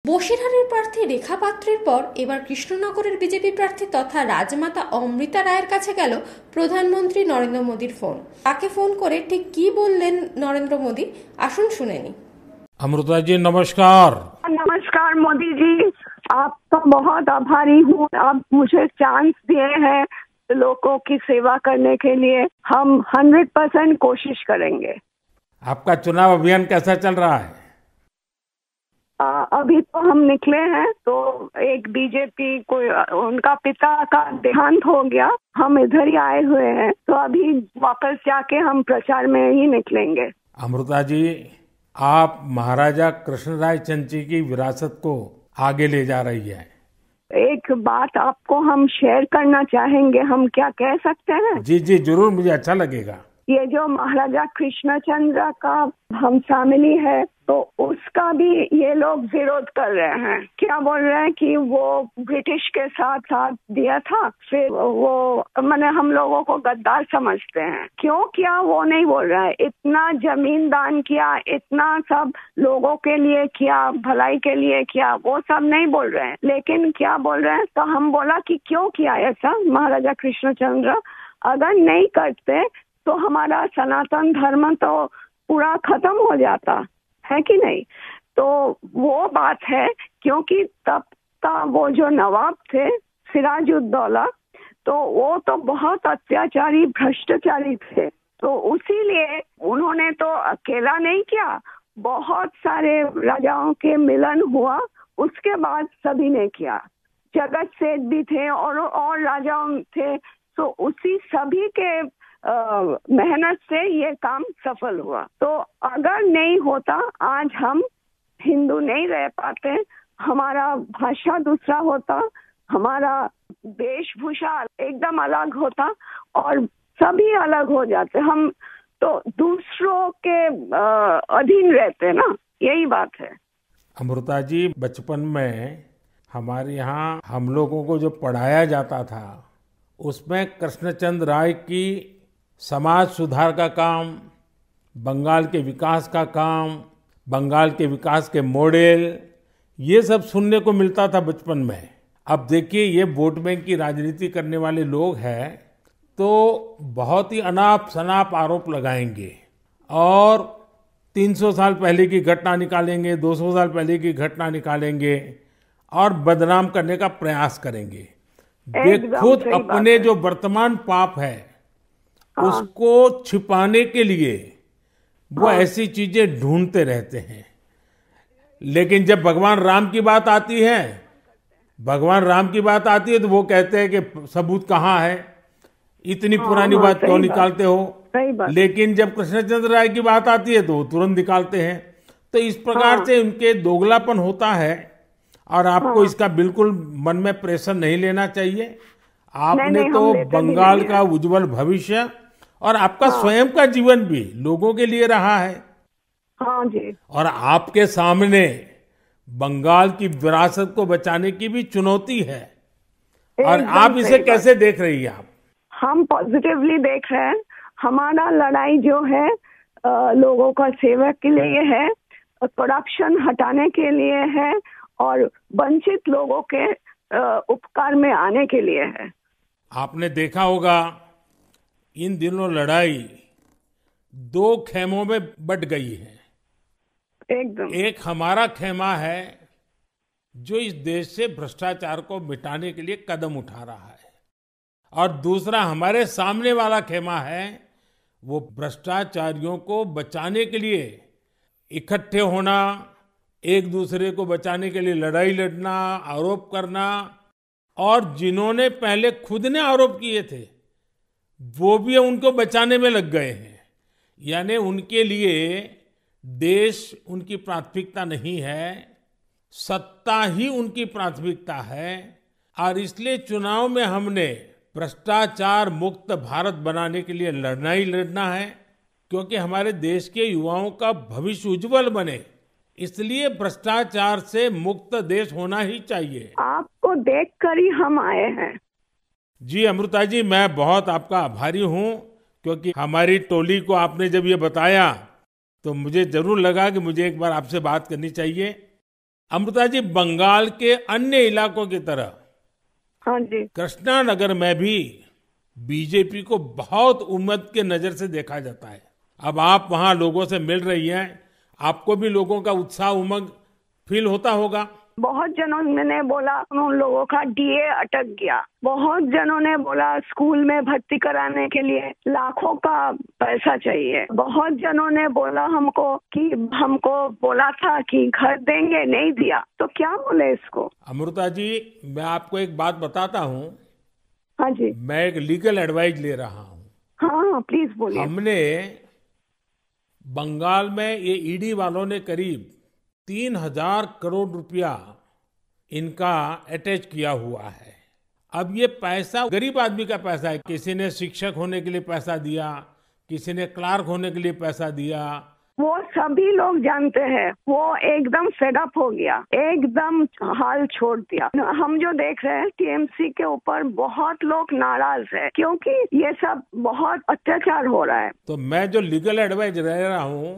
বসিরহাটের প্রার্থী রেখা পাত্রের পর এবার কৃষ্ণনগরের বিজেপি প্রার্থী তথা রাজমাতা অমৃতা রায়ের কাছে গেল প্রধানমন্ত্রী নরেন্দ্র মোদীর ফোন। তাকে ফোন করে ঠিক কি বললেন নরেন্দ্র মোদী, আসুন শুনে নি। अमृता जी नमस्कार। नमस्कार मोदी जी, आपका बहुत आभारी हूँ। आप मुझे चांस दिए हैं लोगों की सेवा करने के लिए। हम 100% कोशिश करेंगे। आपका चुनाव अभियान कैसा चल रहा है? अभी तो हम निकले हैं, तो एक बीजेपी को उनका पिता का देहांत हो गया, हम इधर ही आए हुए हैं, तो अभी वापस जाके हम प्रचार में ही निकलेंगे। अमृता जी, आप महाराजा कृष्णराय चंद जी की विरासत को आगे ले जा रही है। एक बात आपको हम शेयर करना चाहेंगे, हम क्या कह सकते हैं? जी जी जरूर, मुझे अच्छा लगेगा। ये जो महाराजा कृष्णचंद्र का हम फैमिली है, तो उसका भी ये लोग विरोध कर रहे हैं। क्या बोल रहे हैं कि वो ब्रिटिश के साथ साथ दिया था, फिर वो मैंने हम लोगों को गद्दार समझते हैं। क्यों किया वो नहीं बोल रहा है। इतना जमीन दान किया, इतना सब लोगों के लिए किया, भलाई के लिए किया, वो सब नहीं बोल रहे हैं। लेकिन क्या बोल रहे हैं, तो हम बोला कि क्यों किया ऐसा महाराजा कृष्णचंद्र, अगर नहीं करते तो हमारा सनातन धर्म तो पूरा खत्म हो जाता है कि नहीं। तो वो बात है, क्योंकि तब का वो जो नवाब थे सिराजुद्दौला, तो वो तो बहुत अत्याचारी भ्रष्टाचारी थे। तो उसीलिए उन्होंने तो अकेला नहीं किया, बहुत सारे राजाओं के मिलन हुआ, उसके बाद सभी ने किया। जगत सेठ भी थे और राजाओं थे, तो उसी सभी के मेहनत से ये काम सफल हुआ। तो अगर नहीं होता आज हम हिंदू नहीं रह पाते, हमारा भाषा दूसरा होता, हमारा वेशभूषा एकदम अलग होता और सभी अलग हो जाते। हम तो दूसरों के अधीन रहते ना, यही बात है। अमृता जी, बचपन में हमारे यहाँ हम लोगों को जो पढ़ाया जाता था, उसमें कृष्णचंद्र राय की समाज सुधार का काम, बंगाल के विकास का काम, बंगाल के विकास के मॉडल, ये सब सुनने को मिलता था बचपन में। अब देखिए, ये वोट बैंक की राजनीति करने वाले लोग हैं, तो बहुत ही अनाप शनाप आरोप लगाएंगे और 300 साल पहले की घटना निकालेंगे, 200 साल पहले की घटना निकालेंगे और बदनाम करने का प्रयास करेंगे। वे खुद अपने जो वर्तमान पाप है उसको छिपाने के लिए वो ऐसी चीजें ढूंढते रहते हैं। लेकिन जब भगवान राम की बात आती है, तो वो कहते हैं कि सबूत कहाँ है, इतनी पुरानी बात क्यों निकालते हो। लेकिन जब कृष्णचंद्र राय की बात आती है तो वो तुरंत निकालते हैं। तो इस प्रकार से उनके दोगलापन होता है और आपको इसका बिल्कुल मन में प्रेशर नहीं लेना चाहिए। आपने तो बंगाल का उज्जवल भविष्य और आपका स्वयं का जीवन भी लोगों के लिए रहा है। हाँ जी। और आपके सामने बंगाल की विरासत को बचाने की भी चुनौती है, और आप इसे कैसे देख रही हैं? आप हम पॉजिटिवली देख रहे हैं। हमारा लड़ाई जो है लोगों का सेवा के लिए है, करप्शन हटाने के लिए है और वंचित लोगों के उपकार में आने के लिए है। आपने देखा होगा इन दिनों लड़ाई 2 खेमों में बट गई है। एकदम। एक हमारा खेमा है जो इस देश से भ्रष्टाचार को मिटाने के लिए कदम उठा रहा है, और दूसरा हमारे सामने वाला खेमा है, वो भ्रष्टाचारियों को बचाने के लिए इकट्ठे होना, एक दूसरे को बचाने के लिए लड़ाई लड़ना, आरोप करना, और जिन्होंने पहले खुद ने आरोप किए थे वो भी उनको बचाने में लग गए हैं। यानी उनके लिए देश उनकी प्राथमिकता नहीं है, सत्ता ही उनकी प्राथमिकता है। और इसलिए चुनाव में हमने भ्रष्टाचार मुक्त भारत बनाने के लिए लड़ना है, क्योंकि हमारे देश के युवाओं का भविष्य उज्जवल बने, इसलिए भ्रष्टाचार से मुक्त देश होना ही चाहिए। आपको देखकर ही हम आए हैं। जी अमृता जी, मैं बहुत आपका आभारी हूँ, क्योंकि हमारी टोली को आपने जब ये बताया तो मुझे जरूर लगा कि मुझे एक बार आपसे बात करनी चाहिए। अमृता जी, बंगाल के अन्य इलाकों की तरह हाँ जी। कृष्णा नगर में भी बीजेपी को बहुत उम्मीद के नजर से देखा जाता है। अब आप वहां लोगों से मिल रही हैं, आपको भी लोगों का उत्साह उमंग फील होता होगा। बहुत जनों ने बोला उन लोगों का डीए अटक गया। बहुत जनों ने बोला स्कूल में भर्ती कराने के लिए लाखों का पैसा चाहिए। बहुत जनों ने बोला हमको बोला था कि घर देंगे, नहीं दिया। तो क्या बोले इसको। अमृता जी, मैं आपको एक बात बताता हूँ। हाँ जी। मैं एक लीगल एडवाइस ले रहा हूँ। हाँ, प्लीज बोलिए। हमने बंगाल में ये ईडी वालों ने करीब 3,000 करोड़ रुपया इनका अटैच किया हुआ है। अब ये पैसा गरीब आदमी का पैसा है। किसी ने शिक्षक होने के लिए पैसा दिया, किसी ने क्लार्क होने के लिए पैसा दिया। वो सभी लोग जानते हैं। वो एकदम फेडअप हो गया, एकदम हाल छोड़ दिया। हम जो देख रहे हैं टीएमसी के ऊपर बहुत लोग नाराज है क्योंकि ये सब बहुत अत्याचार हो रहा है। तो मैं जो लीगल एडवाइस ले रहा हूँ,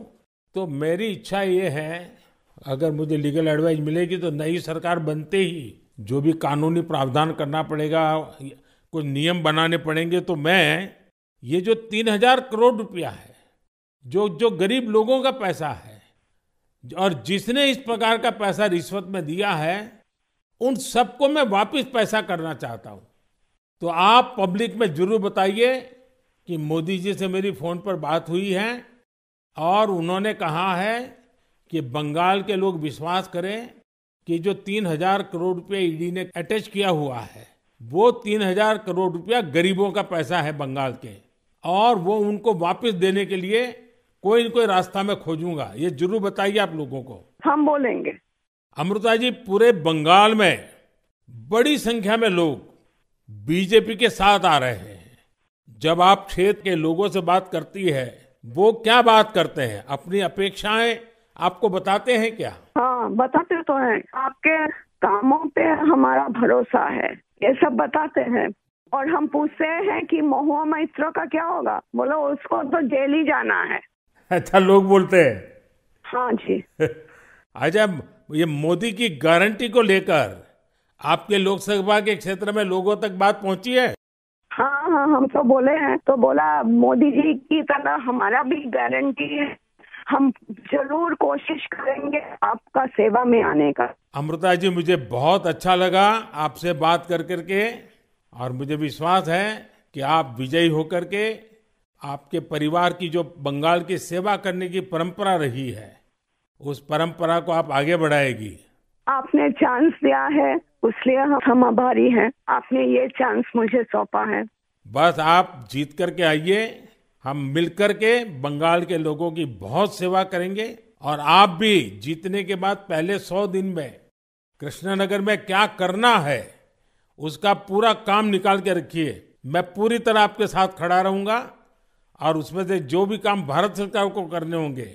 तो मेरी इच्छा ये है, अगर मुझे लीगल एडवाइस मिलेगी तो नई सरकार बनते ही जो भी कानूनी प्रावधान करना पड़ेगा, कुछ नियम बनाने पड़ेंगे, तो मैं ये जो 3,000 करोड़ रुपया है, जो गरीब लोगों का पैसा है, और जिसने इस प्रकार का पैसा रिश्वत में दिया है, उन सबको मैं वापस पैसा करना चाहता हूं। तो आप पब्लिक में जरूर बताइए कि मोदी जी से मेरी फोन पर बात हुई है और उन्होंने कहा है कि बंगाल के लोग विश्वास करें कि जो 3,000 करोड़ रुपया ईडी ने अटैच किया हुआ है, वो 3,000 करोड़ रुपया गरीबों का पैसा है बंगाल के, और वो उनको वापस देने के लिए कोई न कोई रास्ता मैं खोजूंगा। ये जरूर बताइए आप लोगों को। हम बोलेंगे। अमृता जी, पूरे बंगाल में बड़ी संख्या में लोग बीजेपी के साथ आ रहे हैं। जब आप क्षेत्र के लोगों से बात करती है, वो क्या बात करते हैं? अपनी अपेक्षाएं आपको बताते हैं क्या? हाँ, बताते तो हैं। आपके कामों पे हमारा भरोसा है, ये सब बताते हैं। और हम पूछते हैं कि महुआ मैत्रो का क्या होगा, बोलो उसको तो जेल ही जाना है। अच्छा, लोग बोलते हैं। हाँ जी। अच्छा, ये मोदी की गारंटी को लेकर आपके लोकसभा के क्षेत्र में लोगों तक बात पहुंची है? हाँ, हम तो बोले हैं। तो बोला मोदी जी की तरह हमारा भी गारंटी है, हम जरूर कोशिश करेंगे आपका सेवा में आने का। अमृता जी, मुझे बहुत अच्छा लगा आपसे बात कर करके, और मुझे विश्वास है कि आप विजयी होकर के आपके परिवार की जो बंगाल की सेवा करने की परंपरा रही है, उस परंपरा को आप आगे बढ़ाएगी। आपने चांस दिया है, उसलिए हम आभारी हैं। आपने ये चांस मुझे सौंपा है। बस आप जीत करके आइए, हम मिलकर के बंगाल के लोगों की बहुत सेवा करेंगे। और आप भी जीतने के बाद पहले 100 दिन में कृष्णनगर में क्या करना है, उसका पूरा काम निकाल के रखिए। मैं पूरी तरह आपके साथ खड़ा रहूंगा, और उसमें से जो भी काम भारत सरकार को करने होंगे,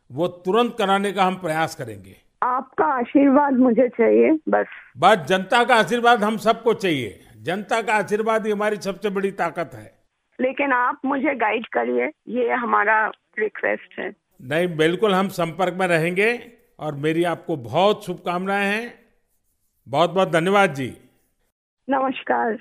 वो तुरंत कराने का हम प्रयास करेंगे। आपका आशीर्वाद मुझे चाहिए बस जनता का आशीर्वाद हम सबको चाहिए। जनता का आशीर्वाद ही हमारी सबसे बड़ी ताकत है। लेकिन आप मुझे गाइड करिए, ये हमारा रिक्वेस्ट है। नहीं, बिल्कुल हम संपर्क में रहेंगे, और मेरी आपको बहुत शुभकामनाएं हैं। बहुत बहुत धन्यवाद जी। नमस्कार।